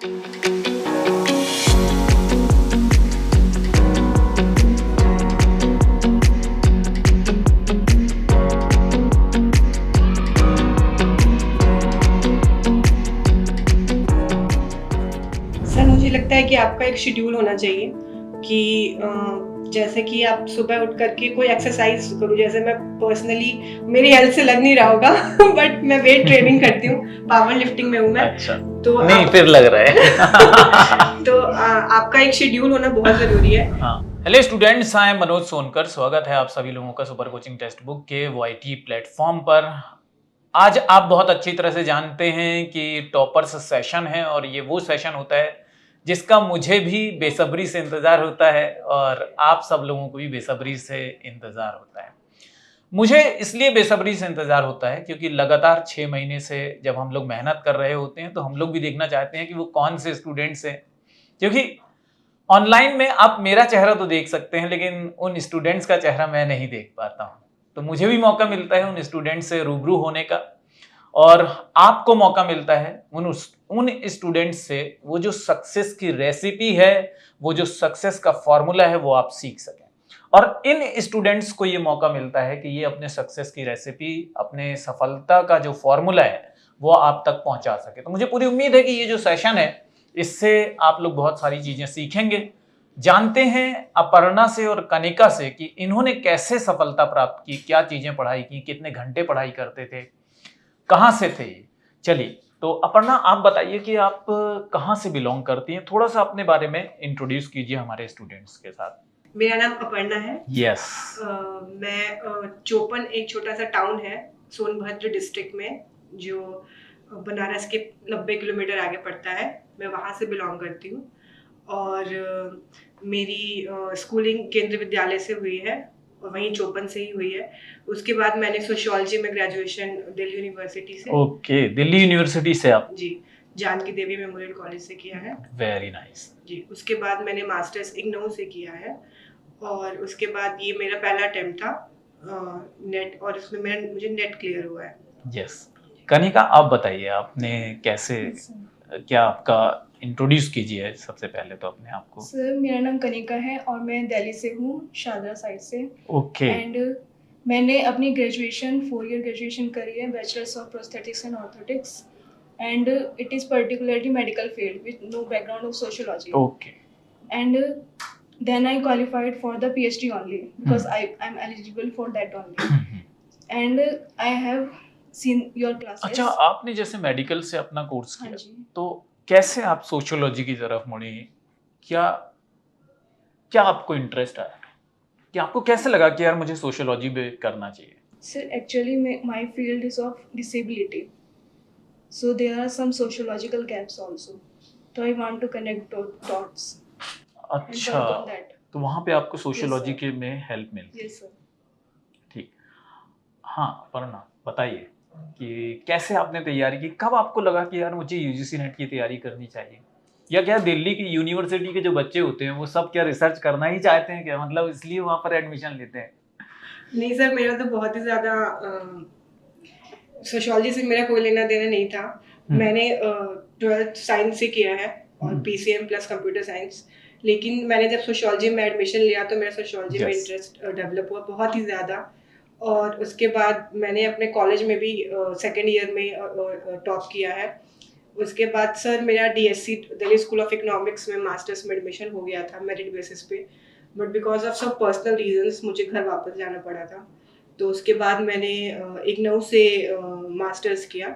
Sir मुझे लगता है कि आपका एक शेड्यूल होना चाहिए कि जैसे कि आप सुबह उठ करके कोई एक्सरसाइज करो। जैसे मैं पर्सनली, मेरी हेल्थ से लग नहीं रहा होगा बट मैं वेट ट्रेनिंग करती हूँ, पावर लिफ्टिंग में हूँ मैं। अच्छा, तो नहीं फिर लग रहा है। तो आपका एक शेड्यूल होना बहुत जरूरी है। हाँ, hello students, I am Manoj Sonkar. स्वागत है आप सभी लोगों का सुपर कोचिंग टेक्स्ट बुक के वाईटी प्लेटफॉर्म पर। आज आप बहुत अच्छी तरह से जानते हैं कि टॉपर्स सेशन है और ये वो सेशन होता है जिसका मुझे भी बेसब्री से इंतजार होता है और आप सब लोगों को भी बेसब्री से इंतजार होता है। मुझे इसलिए बेसब्री से इंतजार होता है क्योंकि लगातार 6 महीने से जब हम लोग मेहनत कर रहे होते हैं तो हम लोग भी देखना चाहते हैं कि वो कौन से स्टूडेंट्स हैं, क्योंकि ऑनलाइन में आप मेरा चेहरा तो देख सकते हैं लेकिन उन स्टूडेंट्स का चेहरा मैं नहीं देख पाता हूं। तो मुझे भी मौका मिलता है उन स्टूडेंट्स से रूबरू होने का और आपको मौका मिलता है उन स्टूडेंट्स से वो जो सक्सेस की रेसिपी है, वो जो सक्सेस का फॉर्मूला है, वो आप सीख सकें। और इन स्टूडेंट्स को ये मौका मिलता है कि ये अपने सक्सेस की रेसिपी, अपने सफलता का जो फॉर्मूला है, वो आप तक पहुंचा सके। तो मुझे पूरी उम्मीद है कि ये जो सेशन है इससे आप लोग बहुत सारी चीजें सीखेंगे। जानते हैं अपर्णा से और कनिका से कि इन्होंने कैसे सफलता प्राप्त की, क्या चीजें पढ़ाई की, कितने घंटे पढ़ाई करते थे, कहाँ से थे। चलिए, तो अपर्णा आप बताइए कि आप कहाँ से बिलोंग करती हैं, थोड़ा सा अपने बारे में इंट्रोड्यूस कीजिए हमारे स्टूडेंट्स के साथ। मेरा नाम अपर्णा है। यस। मैं चोपन एक छोटा सा टाउन है सोनभद्र डिस्ट्रिक्ट में, जो बनारस के 90 किलोमीटर आगे पड़ता है। मैं वहाँ से बिलोंग करती हूँ और मेरी स्कूलिंग केंद्रीय विद्यालय से हुई है और वहीं चोपन से ही हुई है। उसके बाद मैंने सोशियोलॉजी में ग्रेजुएशन दिल्ली यूनिवर्सिटी से। ओके, दिल्ली यूनिवर्सिटी से आप? जी, जानकी देवी मेमोरियल कॉलेज से किया है। Very nice. जी, उसके बाद मैंने मास्टर्स इग्नू से किया है और उसके बाद ये मेरा पहला अटेम्प्ट था नेट, और इसमें मुझे नेट क्लियर हुआ है। यस। कनिका आप बताइए, आपने कैसे, क्या आपका इंट्रोड्यूस कीजिए सबसे पहले तो अपने आप को। सर मेरा नाम कनिका है और मैं दिल्ली से हूँ, शारदा साइड से। ओके। एंड मैंने अपनी ग्रेजुएशन 4 ईयर ग्रेजुएशन करी है, bachelors of prosthetics and orthotics, and it is particularly medical field with no background of sociology. Okay. And then I qualified for the PhD only because I'm eligible for that only. And I have seen your classes. अच्छा, आपने जैसे medical से अपना course हाँ किया जी। तो कैसे आप सोशियोलॉजी की तरफ मुड़ी? क्या क्या आपको इंटरेस्ट आया कि आपको कैसे लगा कि यार मुझे सोशियोलॉजी भी करना चाहिए? Sir, actually my field is of disability, so there are some sociological gaps also, so I want to connect dots and अच्छा, work on that. तो वहाँ पे आपको सोशियोलॉजी sir. के में हेल्प मिलती? Yes sir. ठीक। हाँ, अपर्णा बताइए कि कैसे आपने तैयारी की, कब आपको लगा कि यार मुझे यूजीसी नेट की तैयारी करनी चाहिए? या क्या दिल्ली की यूनिवर्सिटी के जो बच्चे होते हैं वो सब क्या रिसर्च करना ही चाहते हैं क्या, मतलब इसलिए वहाँ पर एडमिशन लेते हैं? नहीं सर, मेरा तो बहुत ही ज़्यादा सोशियोलॉजी से मेरा कोई लेना देना नहीं था। मैंने 12th साइंस से किया है और PCM प्लस कंप्यूटर साइंस। लेकिन मैंने जब सोशियोलॉजी में एडमिशन लिया तो मेरा सोशियोलॉजी में इंटरेस्ट डेवलप हुआ बहुत ही ज़्यादा। और उसके बाद मैंने अपने कॉलेज में भी सेकेंड ईयर में टॉप किया है। उसके बाद सर मेरा DSC Delhi school of economics में मास्टर्स में एडमिशन हो गया था मेरिट बेसिस पे, बट बिकॉज ऑफ सब पर्सनल रीजंस मुझे घर वापस जाना पड़ा था। तो उसके बाद मैंने इग्नू से मास्टर्स किया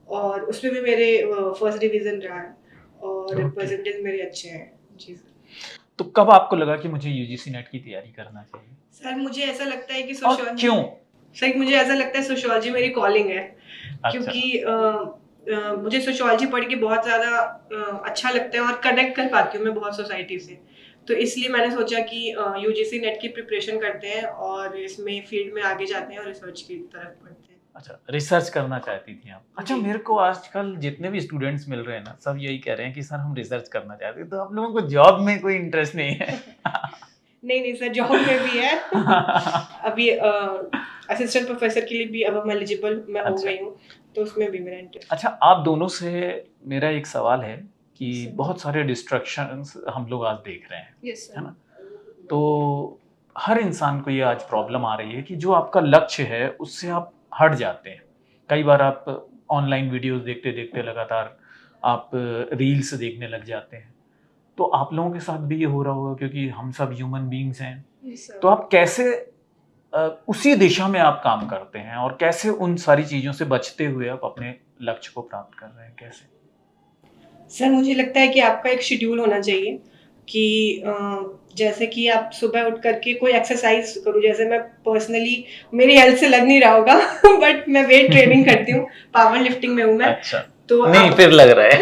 और उसमें भी मेरे फर्स्ट डिवीज़न रहा है और परसेंटेज मेरे अच्छे हैं। जी सर। तो कब आपको लगा कि मुझे यूजीसी नेट की तैयारी करना चाहिए? सर मुझे ऐसा लगता है कि और क्यों? सर मुझे ऐसा लगता है सोशियोलॉजी मेरी कॉलिंग है। अच्छा। क्योंकि मुझे सोशियोलॉजी पढ़ के बहुत ज़्यादा अच्छा लगता है और कनेक्ट कर पाती हूँ मैं बहुत सोसाइटी से। तो इसलिए मैंने सोचा कि यूजीसी नेट की प्रिपरेशन करते हैं और इसमें फील्ड में आगे जाते हैं और रिसर्च की तरफ बढ़ते हैं। अच्छा, रिसर्च करना चाहती थी आप? अच्छा, मेरे को आजकल जितने भी स्टूडेंट्स मिल रहे हैं ना, सब यही कह रहे हैं कि सर हम रिसर्च करना चाहते हैं। तो आप लोगों को जॉब में कोई इंटरेस्ट नहीं है? नहीं सर, जॉब में भी है। अभी असिस्टेंट प्रोफेसर के लिए भी अब मैं एलिजिबल हो गई हूँ, तो उसमें भी मेरा इंटरेस्ट। अच्छा, आप दोनों से मेरा एक सवाल है कि बहुत सारे डिस्ट्रैक्शंस हम लोग आज देख रहे हैं, यस है सर। ना? तो हर इंसान को ये आज प्रॉब्लम आ रही है कि जो आपका लक्ष्य है उससे आप हट जाते हैं। कई बार आप ऑनलाइन वीडियोस देखते देखते लगातार आप रील्स देखने लग जाते हैं। तो आप लोगों के साथ भी ये हो रहा होगा, क्योंकि हम सब ह्यूमन बीइंग्स हैं। यस तो सर। आप कैसे उसी दिशा में आप काम करते हैं और कैसे उन सारी चीज़ों से बचते हुए आप अपने लक्ष्य को प्राप्त कर रहे हैं, कैसे? सर मुझे लगता है कि आपका एक शेड्यूल होना चाहिए कि जैसे कि आप सुबह उठ करके कोई एक्सरसाइज करो। जैसे मैं पर्सनली, मेरी हेल्थ से लग नहीं रहा होगा बट मैं वेट ट्रेनिंग करती हूँ, पावर लिफ्टिंग में हूँ मैं। अच्छा, तो नहीं आप फिर लग रहा है।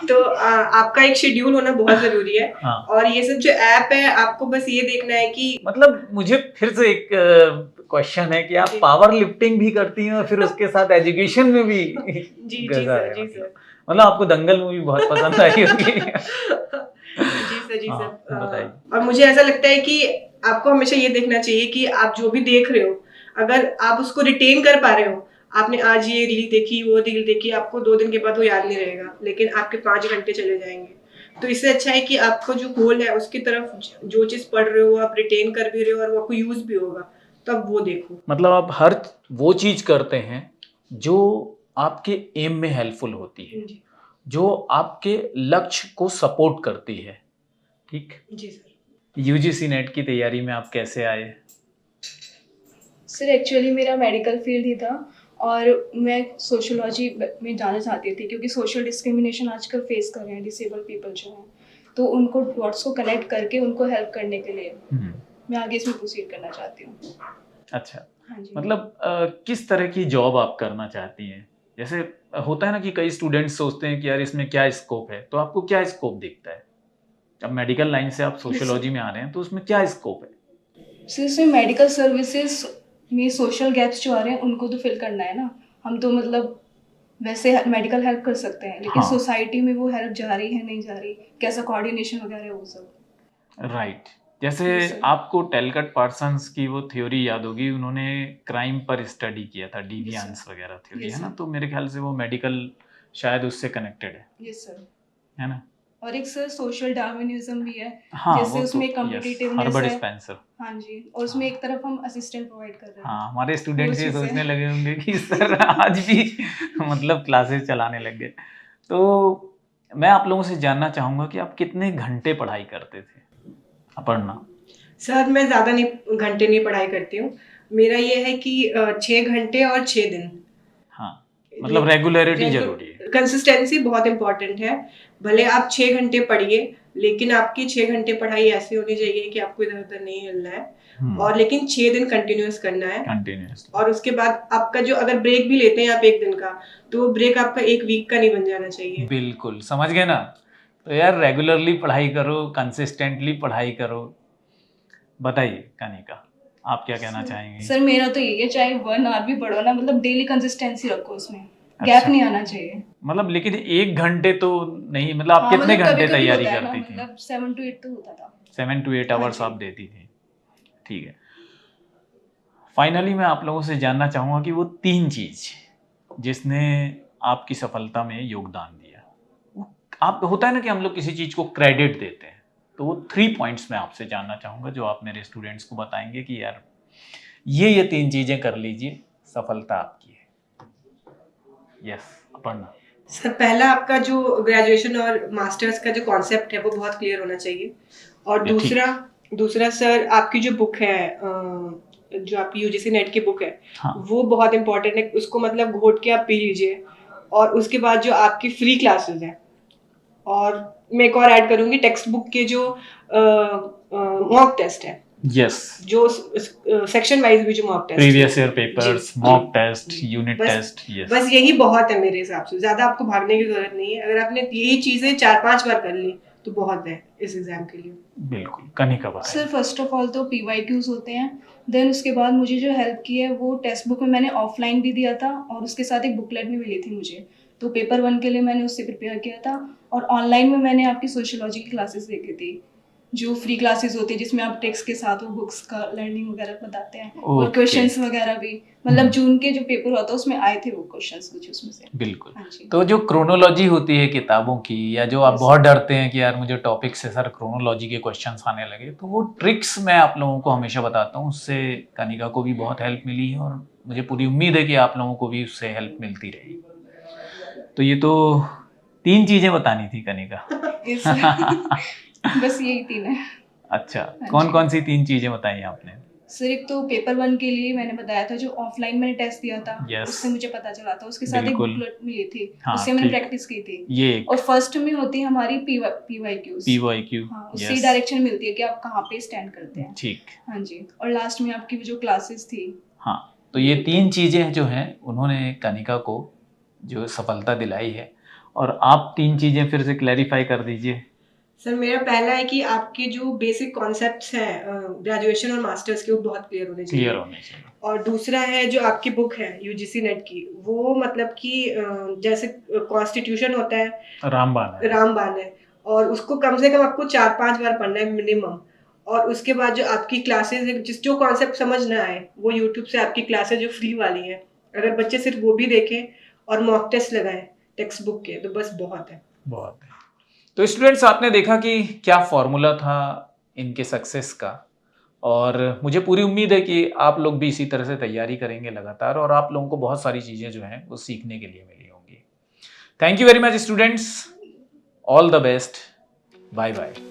तो आपका एक शेड्यूल होना बहुत जरूरी है। हाँ। और ये सब जो ऐप है, आपको बस ये देखना है कि मतलब मुझे फिर से एक क्वेश्चन है कि आप जी। पावर लिफ्टिंग भी करती हैं और फिर उसके साथ एजुकेशन में भी जी गज़ा सर, है, जी मतलब सर। मतलब आपको दंगल मूवी बहुत पसंद आई होगी। जी सर, जी हाँ, सर। बताइए। और मुझे ऐसा लगता है कि आपको हमेशा ये देखना चाहिए कि आप जो भी देख रहे हो, अगर आप उसको रिटेन कर पा रहे हो, आपने आज ये रील देखी, वो रील देखी, आपको 2 दिन के बाद वो याद नहीं रहेगा, लेकिन आपके 5 घंटे चले जाएंगे। तो इससे अच्छा है कि आपका जो गोल है उसकी तरफ जो चीज़ पढ़ रहे हो आप रिटेन कर भी रहे हो और वो आपको यूज़ भी होगा, तो आप वो देखो। मतलब आप हर वो चीज़ करते हैं जो आपके एम में हेल्पफुल होती है, जी, जो आपके लक्ष्य को सपोर्ट करती है, ठीक? जी सर। यूजीसी नेट की तैयारी में आप कैसे आए? सर एक्चुअली मेरा मेडिकल फील्ड ही था और मैं सोशोलॉजी में जाना चाहती थी, क्योंकि सोशल डिस्क्रिमिनेशन आजकल फेस कर रहे हैं डिसेबल पीपल जो हैं, तो उनको डॉट्स को कनेक्ट करके उनको हेल्प करने के लिए मैं आगे इसमें प्रोसीड करना चाहती हूँ। अच्छा, हाँ जी। मतलब किस तरह की जॉब आप करना चाहती हैं? जैसे होता है ना कि कई स्टूडेंट्स सोचते हैं कि यार इसमें क्या स्कोप है, तो आपको क्या स्कोप दिखता है? अब मेडिकल लाइन से आप यस सर। सोशियोलॉजी में आ रहे हैं, तो उसमें क्या स्कोप है? सर इसमें मेडिकल सर्विसेज में सोशल गैप्स जो आ रहे हैं उनको तो फिल करना है ना। हम तो मतलब वैसे मेडिकल हेल्प कर सकते हैं, लेकिन हाँ। सोसाइटी में वो हेल्प जा रही है नहीं जा रही, कैसा कोऑर्डिनेशन वगैरह है वो सब। राइट। जैसे यस सर। आपको टेलकट पार्सन्स की वो थ्योरी याद होगी, उन्होंने क्राइम पर स्टडी किया था, यस डिविएंस सर। वगैरह थ्योरी, यस है ना? सर। तो मेरे ख्याल से वो मेडिकल शायद उससे कनेक्टेड यस सर। है ना? और एक सर सोशल डार्विनिज्म भी है, हाँ, जैसे वो तो उसमें यस, कम्पिटिटिवनेस हर्बर्ट है। स्पेंसर। हाँ जी, और उसमें एक तरफ हम असिस्टेंट प्रोवाइड कर रहे हैं। हाँ, हमारे वो स्टूडेंट्स ये चीज़ सोचने है। लगे होंगे कि सर आज भी मतलब क्लासेस चलाने लग गए। तो मैं आप लोगों से जानना चाहूँगा कि आप कितने घंटे पढ़ाई करते थे? पढ़ना? सर मैं ज़्यादा नहीं घंटे नहीं पढ़ाई करती हूँ। मेरा ये है कि 6 घंटे और 6 दिन। हाँ, मतलब रेगुलरिटी ज़रूरी है। कंसिस्टेंसी बहुत इंपॉर्टेंट है। भले आप 6 घंटे पढ़िए, लेकिन आपकी 6 घंटे पढ़ाई ऐसी होनी चाहिए कि आपको इधर-उधर नहीं हिलना है। और लेकिन 6 दिन कंटिन्यूअस करना है। कंटिन्यूअसली। और उसके बाद आपका जो अगर ब्रेक भी लेते हैं आप 1 दिन का, तो वो ब्रेक आपका 1 वीक का नहीं बन जाना चाहिए। बिल्कुल, समझ गए ना? तो यार रेगुलरली पढ़ाई करो, कंसिस्टेंटली पढ़ाई करो। बताइए कनिका, आप क्या कहना चाहेंगी? सर मेरा तो यही है, चाहे 1 आवर भी पढ़ो ना, मतलब डेली कंसिस्टेंसी रखो उसमें, गैप अच्छा। नहीं आना चाहिए। मतलब लेकिन 1 घंटे तो नहीं, मतलब आप हाँ कितने मतलब घंटे कभी-कभी तैयारी होता है ना, करती थी? मतलब 7 to 8 तो होता था। 7 to 8 हाँ आवर्स जी। आप देती थी। ठीक है। फाइनली मैं आप लोगों से जानना चाहूँगा कि वो 3 चीज़ जिसने आपकी सफलता में योगदान दिया। वो आप होता है ना कि हम लोग किसी चीज़ को क्रेडिट देते हैं। तो वो 3 पॉइंट्स मैं आपसे जानना चाहूँगा जो आप मेरे स्टूडेंट्स को बताएँगे कि यार ये 3 चीज़ें कर लीजिए, सफलता आपकी है। यस, अपर्णा। सर पहला आपका जो ग्रेजुएशन और मास्टर्स का जो कॉन्सेप्ट है वो बहुत क्लियर होना चाहिए। और ये ठीक। दूसरा सर आपकी जो बुक है, जो आपकी यूजीसी नेट की बुक है, हाँ। वो बहुत इंपॉर्टेंट है। उसको मतलब घोट के आप पी लीजिए। और उसके बाद जो आपकी फ्री क्लासेस हैं, और मैं एक और ऐड करूंगी, टेक्स्ट बुक के जो मॉक टेस्ट है, यस, जो सेक्शन वाइज भी जो mock test previous year papers, जी, मॉक जी, टेस्ट, जी। यूनिट बस टेस्ट। यस, बस यही बहुत है मेरे हिसाब से। ज्यादा आपको भागने की जरूरत नहीं है। अगर आपने यही चीजें 4-5 बार कर ली तो बहुत है इस एग्जाम के लिए। बिल्कुल। कनिका सर बताइए। फर्स्ट ऑफ ऑल तो PYQs होते हैं, देन उसके बाद मुझे जो हेल्प की है वो टेक्स्ट बुक में मैंने ऑफलाइन भी दिया था और उसके साथ एक बुकलेट भी मिली थी मुझे, तो पेपर 1 के लिए मैंने उससे प्रिपेयर किया था। और ऑनलाइन में मैंने आपकी सोशियोलॉजी की क्लासेस देखी थी, जो फ्री क्लासेस होती है जिसमें आप टेक्स्ट के साथ वो बुक्स का लर्निंग वगैरह बताते हैं और Okay. क्वेश्चंस वगैरह भी, मतलब जून के जो पेपर होता है उसमें आए थे वो क्वेश्चंस कुछ उसमें से। बिल्कुल। हाँ जी। तो जो क्रोनोलॉजी होती है किताबों की, या जो आप Yes. बहुत डरते हैं कि यार मुझे टॉपिक से सर क्रोनोलॉजी के क्वेश्चंस आने लगे, तो वो ट्रिक्स मैं आप लोगों को हमेशा बताता हूँ। उससे कनिका को भी बहुत हेल्प मिली है और मुझे पूरी उम्मीद है कि आप लोगों को भी उससे हेल्प मिलती रहेगी। तो ये तो 3 चीजें बतानी थी कनिका। Yes. बस यही 3 है। अच्छा, हाँ कौन जी। कौन सी 3 चीजें बताई आपने? सर एक तो पेपर 1 के लिए मैंने बताया था, जो ऑफलाइन मैंने टेस्ट दिया था Yes. उससे मुझे पता चला था, उसके साथ एक बिल्कुल। बुकलेट मिली थी, हाँ, उससे मैंने ठीक। प्रैक्टिस की थी। ये एक और फर्स्ट में होती है हमारी PYQs। PYQ। हाँ, उससे Yes. डायरेक्शन मिलती है कि आप कहाँ पे स्टैंड करते हैं। ठीक। हाँ जी। और लास्ट में आपकी जो क्लासेस थी। हाँ, तो ये 3 चीजें जो हैं उन्होंने कनिका को जो सफलता दिलाई है। और आप 3 चीजें फिर से क्लैरिफाई कर दीजिए। सर मेरा पहला है कि आपके जो बेसिक कॉन्सेप्ट्स हैं ग्रेजुएशन और मास्टर्स के, वो बहुत क्लियर होने चाहिए। क्लियर होने चाहिए। और दूसरा है जो आपकी बुक है यूजीसी नेट की, वो मतलब कि जैसे कॉन्स्टिट्यूशन होता है, रामबाण है। रामबाण है, और उसको कम से कम आपको 4-5 बार पढ़ना है मिनिमम। और उसके बाद जो आपकी क्लासेस है, जो कॉन्सेप्ट समझ ना आए, वो यूट्यूब से आपकी क्लासेस जो फ्री वाली है, अगर बच्चे सिर्फ वो भी देखें और मॉक टेस्ट लगाएं टेक्स्ट बुक के, तो बस बहुत है। बहुत है। तो स्टूडेंट्स, आपने देखा कि क्या फॉर्मूला था इनके सक्सेस का, और मुझे पूरी उम्मीद है कि आप लोग भी इसी तरह से तैयारी करेंगे लगातार, और आप लोगों को बहुत सारी चीज़ें जो हैं वो सीखने के लिए मिली होंगी। Thank you very much students, all the best, bye bye.